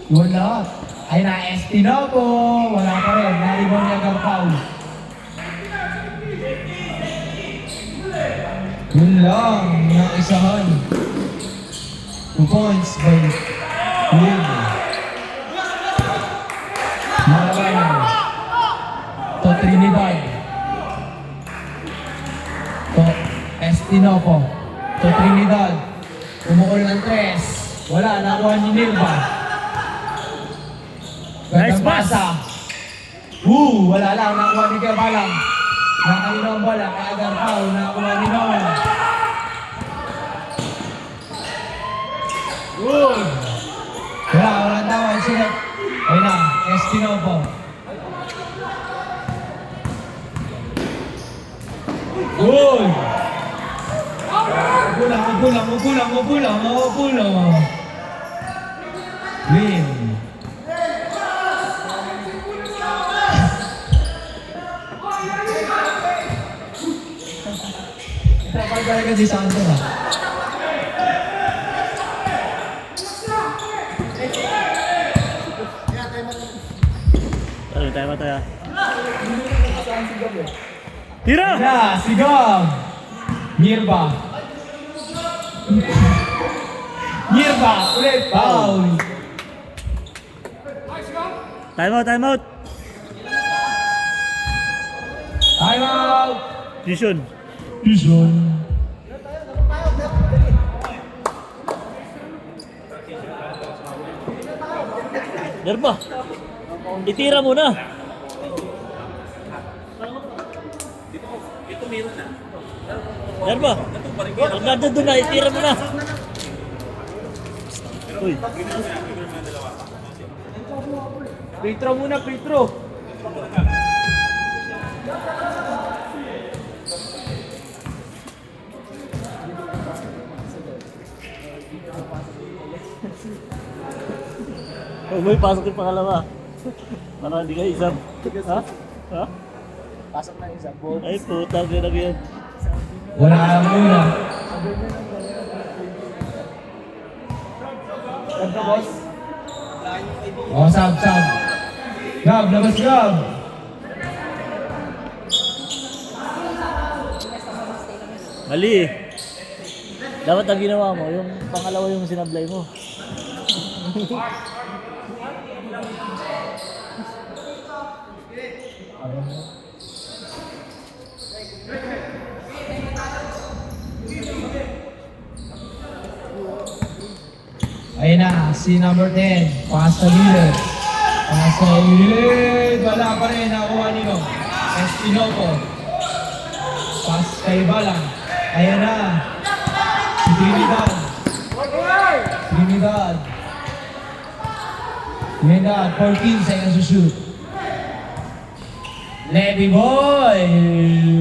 Wala. Ay na, ST na po. Wala pa rin. Naribon niya ang foul. Yun lang. Ng isahan. 2 points by Win. Malabanan. To Trinidad. To Estinopo. To Trinidad. Umukol ng 3. Wala. Nakuha ni Nilva. Nice pass! Wala lang. Nakuha ni Kerbalang. Nakalino ang bola. Kaagad foul. Nakuha ni Noel. Good! Walang tawag sila. Ayun na. Estinopo. Good! Magulang. Win. Napagdala ka si Santo na. Ano, tayo ba tayo? Tira! Yeah, sigam! Mirba. Ulit, foul. Time out! Time out! Vision. Vision. Nerba! Itira mo na! Nerba! Pag nandun doon na, itira mo na! Uy! Free-throw muna, free-throw. Oh, may pasok yung pangalawa. Para hindi kayo isang. Ha? Ha? Pasok na isa. Ay, putang ina yan. Wala lang muna. Ganda, boss. Oh, sab. Gab, labas Gab. Mali eh. Dapat ang ginawa mo, yung pangalawa yung sinablay mo. Ayun na, si number 10. Pass sa gilid. Wala pa rin. Nakuha nino. Estinopo. Pass kay Balang. Ayan na. Si Trinidad. Trinidad, 14 seconds to shoot. Levy boy!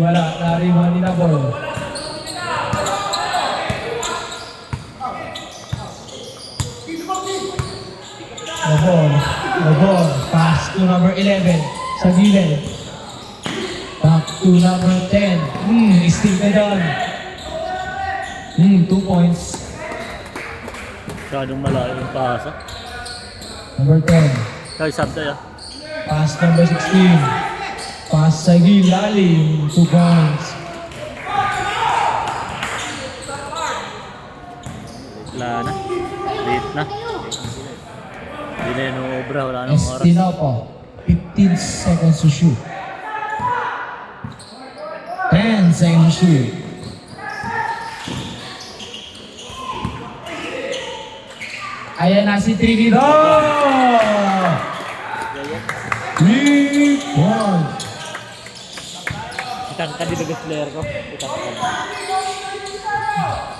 Wala, nariwan ni Nabor. Nabor. Pass to number 11. Sa gilid. Back to number 10. Still ka doon. 2 points. Masyadong malayo yung pasa. Number 10. Kaya sab tayo. Pass number 16. Pass sa gilalim. 2 points. Wala na. Late na. Hindi na yun obra. Wala nang oras. Estinopo. 15 seconds to shoot. 10 seconds to shoot. Ayan na si Trinidad! 3 points. Kitang ka din na player ko. Kitang ka.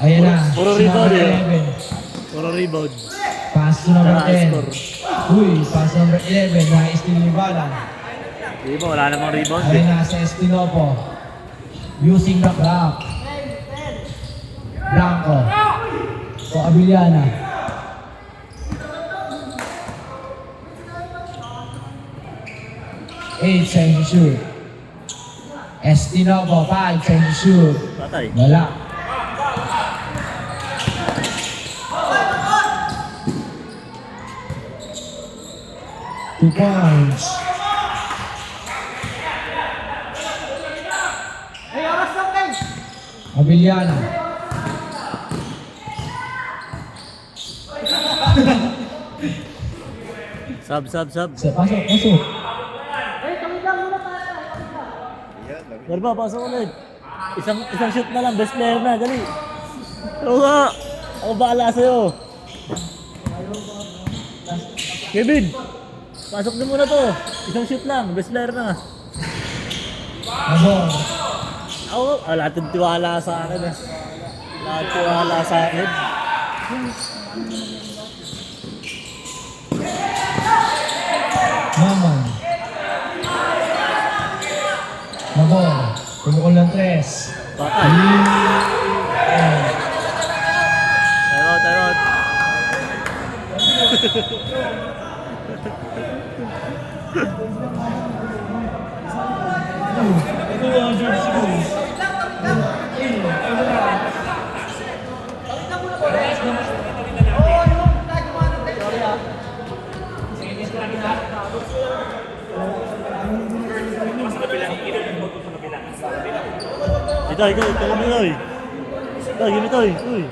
Ayan na. Puro si rebound number eh. 11. Puro rebound. Pass to number Saka 10. score. Pass number 11. Na-steal ni Balang. Di ba, wala namang rebound Ayun eh. na sa Espinopo. Using the clock. Blanco. So, Abiliana. Eight seconds to shoot. Espinopo, 5 seconds to shoot. Patay. Wala. Two points. Abiliana. Sub. Pasok, pasok. Garba, pasok ulit. Isang shoot na lang, best player na, dali. Oo nga. Ako bahala sa'yo. Kevin, pasok din muna to. Isang shoot lang, best player na. Abong. Ako, lahat yung tiwala sa akin eh. Lahat tiwala sa akin. Maman. Mabon. Tumukol ng 3. Patay. Time out. Ito, Itoy. Ito, give me Itoy. Uy.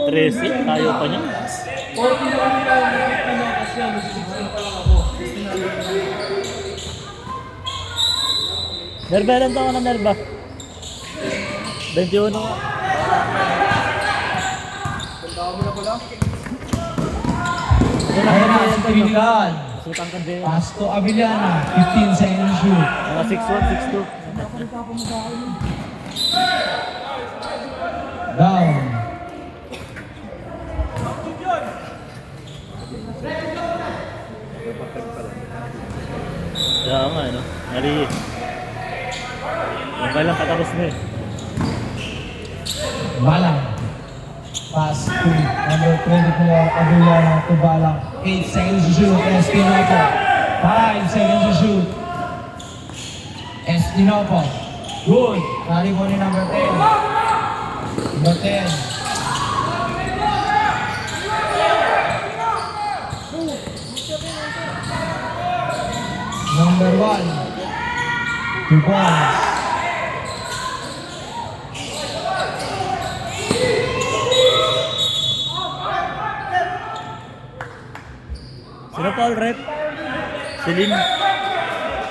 Tresi, tayo pa niya. Nerba, ilan taon ka na Nerba? 21 nga. Ayun na, sa Pilihan. Sutang ka din. Pass to Abiliana. 15 seconds to shoot. Mga 6'1", 6'2". Down. Kaya nga, ano? Nari. Okay lang, katapos na eh. Balang. Pass to number 24, Abiliana to Balang. 8 seconds to shoot. Espinopo. 5 seconds to shoot. Espinopo. Good. Nari mo ni number 10. Number 10. Number 1. 2 points. Sino Paul Rep? Celine.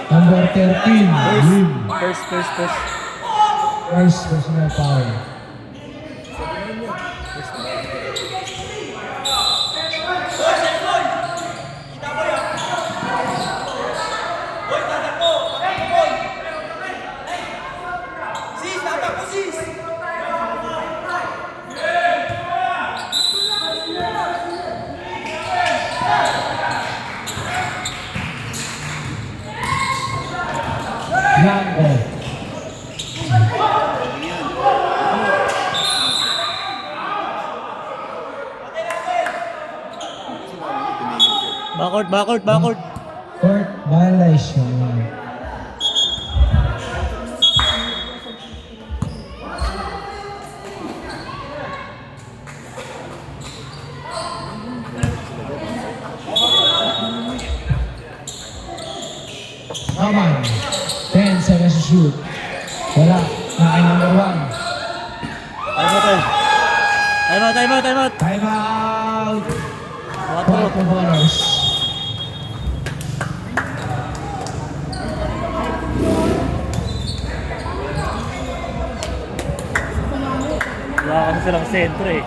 Number 13. Lim. First. First personal foul. Blanco. Backward. Court violation. Naman. 10 seconds to shoot. Wala. Nakay number 1. Time out. Time out. Watro. 4 ballers. Wala kasi silang sentro eh.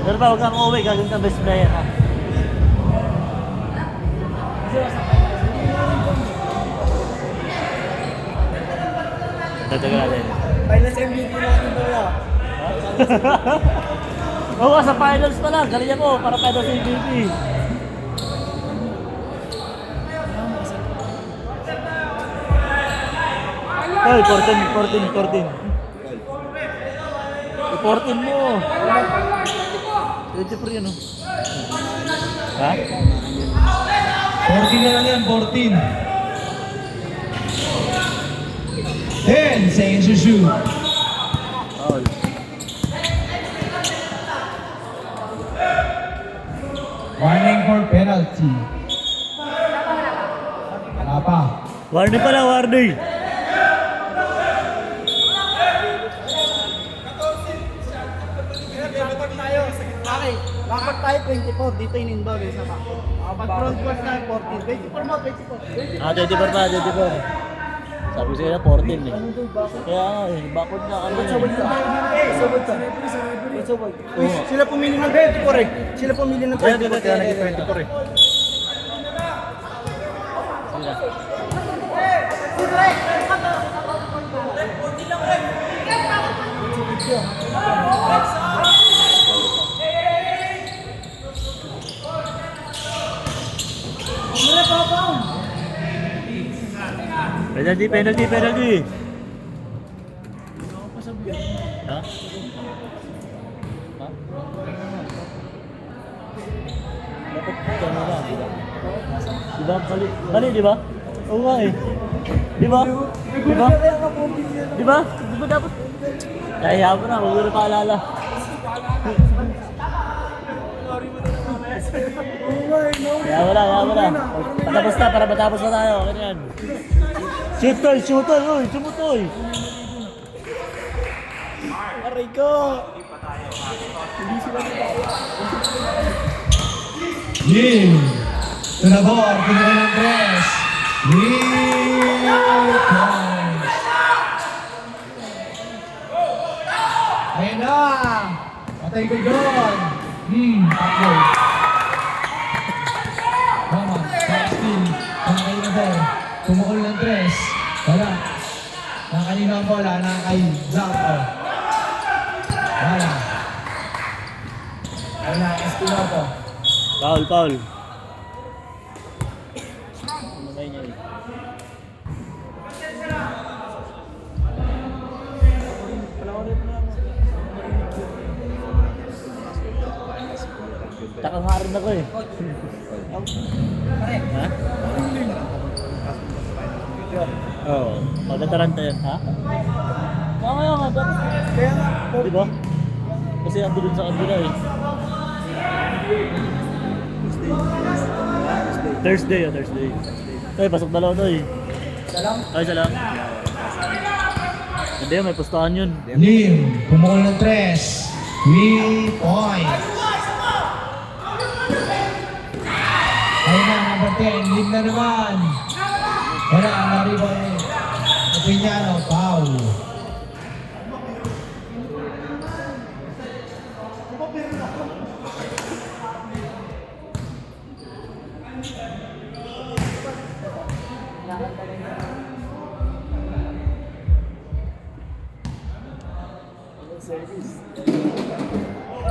Pero ba, huwag kang uuwi, gagawin ka best player ha. Tatagal natin. Finals MVP natin to ya. Oo, sa finals pa lang. Galing ako para finals MVP. Ay, 14. 14 mo. 24 yun, oh. Ha? 14 na lang yan, 14. 10 seconds to shoot. Foul. Warning for penalty. Wala pa. Warning pala, warning. Okay, dapat tayo 24, dito yung indoor sa back. Pag front court tayo 14, 24 mo, 24. Ah, 24 pa, 24. Sabi ko sa'yo na 14 eh. Kaya nga eh, bakod na kami eh. Sabot ka. Sabot. Sila pumili ng 24 eh. Sila pumili ng 24 kaya naging 24 eh. Sila. Penalty. Ha? Ha? Dapat gano'n lang, di ba? Di ba? Mali, di ba? Oo nga eh. Di ba? Di ba? Di ba? Di ba dapat? Kaya mo na, huwag mo na paalala. Kaya mo na. Patapos na, para matapos na tayo. Ganyan. Shoot toy. Uy, sumutoy. Aray ko! Jim. Tunabor, pinaka ng press. Points. Ayun na. Patay ko doon. Tatlo. Mama, Justin. Nakakain na ball. Tumukol ng press. Wala. Nakakanino ang bola. Nakakain. Zarko. Wala. Wala. Espinoto. Foul. Mamay niya eh. Takangarin ako eh. Ha? Oo. Pagkataranta yan, ha? Kaya nga, dapat. Kaya nga, Di ba? Kasi ando dun sa kabila eh. Thursday. Ay, pasok dalawa to eh. Isa lang. Hindi, may pustahan yun. Lim, pumukol ng tres. 3 points. Ayun na, number 10. Lim na naman. Wala, naribay. Opinyano, foul.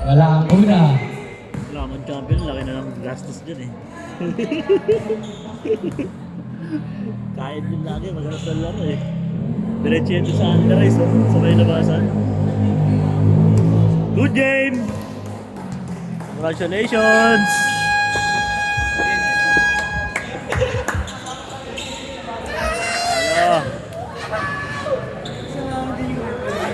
Wala ang una. Laman champion, laki na ng gastos dyan eh. Kahit din lagi, magalas na laro eh. Diretso yan sa Andres, sa may labasan. Good game! Congratulations!